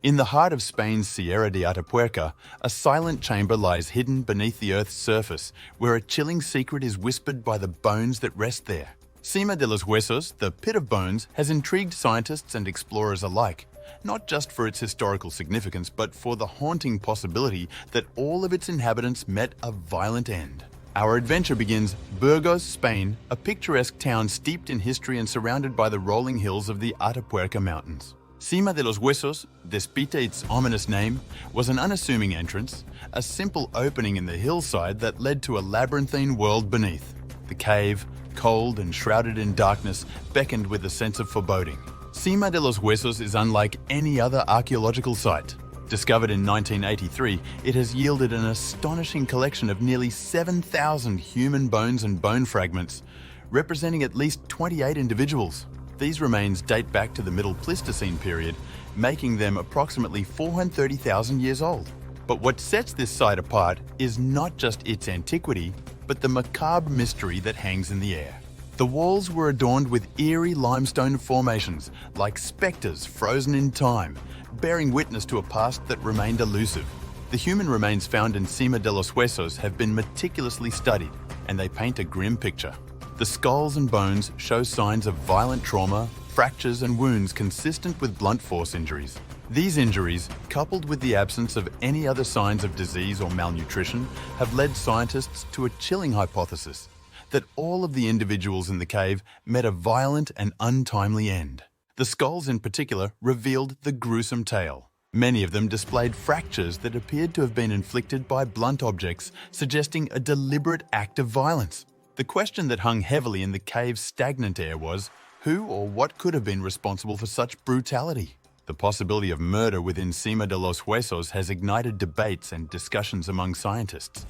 In the heart of Spain's Sierra de Atapuerca, a silent chamber lies hidden beneath the Earth's surface, where a chilling secret is whispered by the bones that rest there. Sima de los Huesos, the Pit of Bones, has intrigued scientists and explorers alike, not just for its historical significance, but for the haunting possibility that all of its inhabitants met a violent end. Our adventure begins Burgos, Spain, a picturesque town steeped in history and surrounded by the rolling hills of the Atapuerca Mountains. Sima de los Huesos, despite its ominous name, was an unassuming entrance, a simple opening in the hillside that led to a labyrinthine world beneath. The cave, cold and shrouded in darkness, beckoned with a sense of foreboding. Sima de los Huesos is unlike any other archaeological site. Discovered in 1983, it has yielded an astonishing collection of nearly 7,000 human bones and bone fragments, representing at least 28 individuals. These remains date back to the Middle Pleistocene period, making them approximately 430,000 years old. But what sets this site apart is not just its antiquity, but the macabre mystery that hangs in the air. The walls were adorned with eerie limestone formations, like spectres frozen in time, bearing witness to a past that remained elusive. The human remains found in Sima de los Huesos have been meticulously studied, and they paint a grim picture. The skulls and bones show signs of violent trauma, fractures and wounds consistent with blunt force injuries. These injuries, coupled with the absence of any other signs of disease or malnutrition, have led scientists to a chilling hypothesis that all of the individuals in the cave met a violent and untimely end. The skulls in particular revealed the gruesome tale. Many of them displayed fractures that appeared to have been inflicted by blunt objects, suggesting a deliberate act of violence. The question that hung heavily in the cave's stagnant air was, who or what could have been responsible for such brutality? The possibility of murder within Sima de los Huesos has ignited debates and discussions among scientists.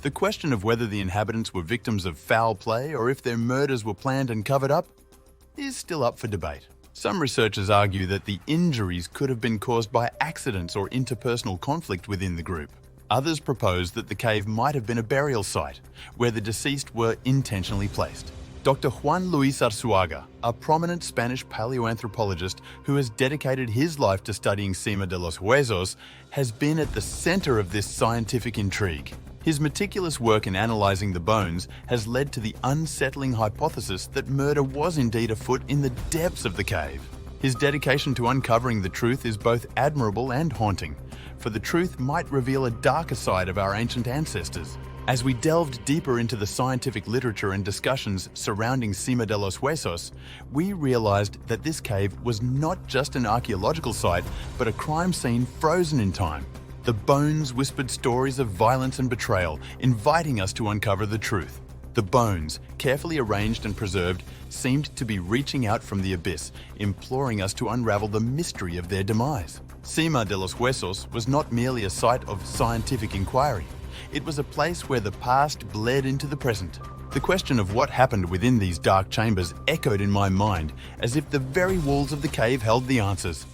The question of whether the inhabitants were victims of foul play or if their murders were planned and covered up is still up for debate. Some researchers argue that the injuries could have been caused by accidents or interpersonal conflict within the group. Others propose that the cave might have been a burial site, where the deceased were intentionally placed. Dr. Juan Luis Arzuaga, a prominent Spanish paleoanthropologist who has dedicated his life to studying Sima de los Huesos, has been at the center of this scientific intrigue. His meticulous work in analyzing the bones has led to the unsettling hypothesis that murder was indeed afoot in the depths of the cave. His dedication to uncovering the truth is both admirable and haunting, for the truth might reveal a darker side of our ancient ancestors. As we delved deeper into the scientific literature and discussions surrounding Sima de los Huesos, we realized that this cave was not just an archaeological site, but a crime scene frozen in time. The bones whispered stories of violence and betrayal, inviting us to uncover the truth. The bones, carefully arranged and preserved, seemed to be reaching out from the abyss, imploring us to unravel the mystery of their demise. Sima de los Huesos was not merely a site of scientific inquiry. It was a place where the past bled into the present. The question of what happened within these dark chambers echoed in my mind, as if the very walls of the cave held the answers.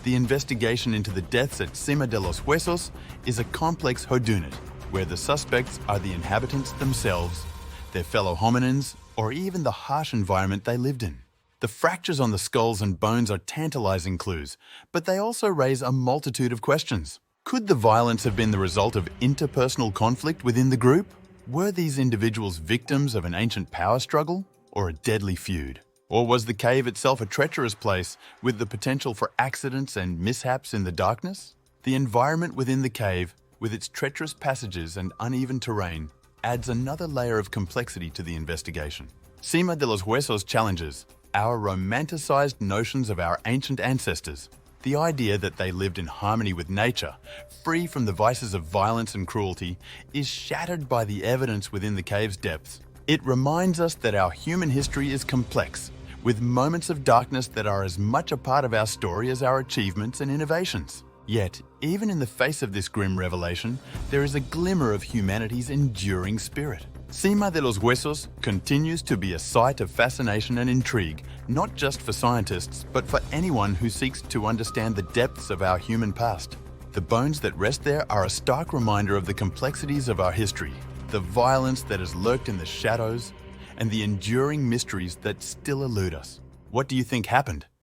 The investigation into the deaths at Sima de los Huesos is a complex whodunit, where the suspects are the inhabitants themselves, their fellow hominins, or even the harsh environment they lived in. The fractures on the skulls and bones are tantalizing clues, but they also raise a multitude of questions. Could the violence have been the result of interpersonal conflict within the group? Were these individuals victims of an ancient power struggle or a deadly feud? Or was the cave itself a treacherous place with the potential for accidents and mishaps in the darkness? The environment within the cave, with its treacherous passages and uneven terrain, adds another layer of complexity to the investigation. Sima de los Huesos challenges our romanticized notions of our ancient ancestors. The idea that they lived in harmony with nature, free from the vices of violence and cruelty, is shattered by the evidence within the cave's depths. It reminds us that our human history is complex, with moments of darkness that are as much a part of our story as our achievements and innovations. Yet, even in the face of this grim revelation, there is a glimmer of humanity's enduring spirit. Sima de los Huesos continues to be a site of fascination and intrigue, not just for scientists, but for anyone who seeks to understand the depths of our human past. The bones that rest there are a stark reminder of the complexities of our history, the violence that has lurked in the shadows, and the enduring mysteries that still elude us. What do you think happened?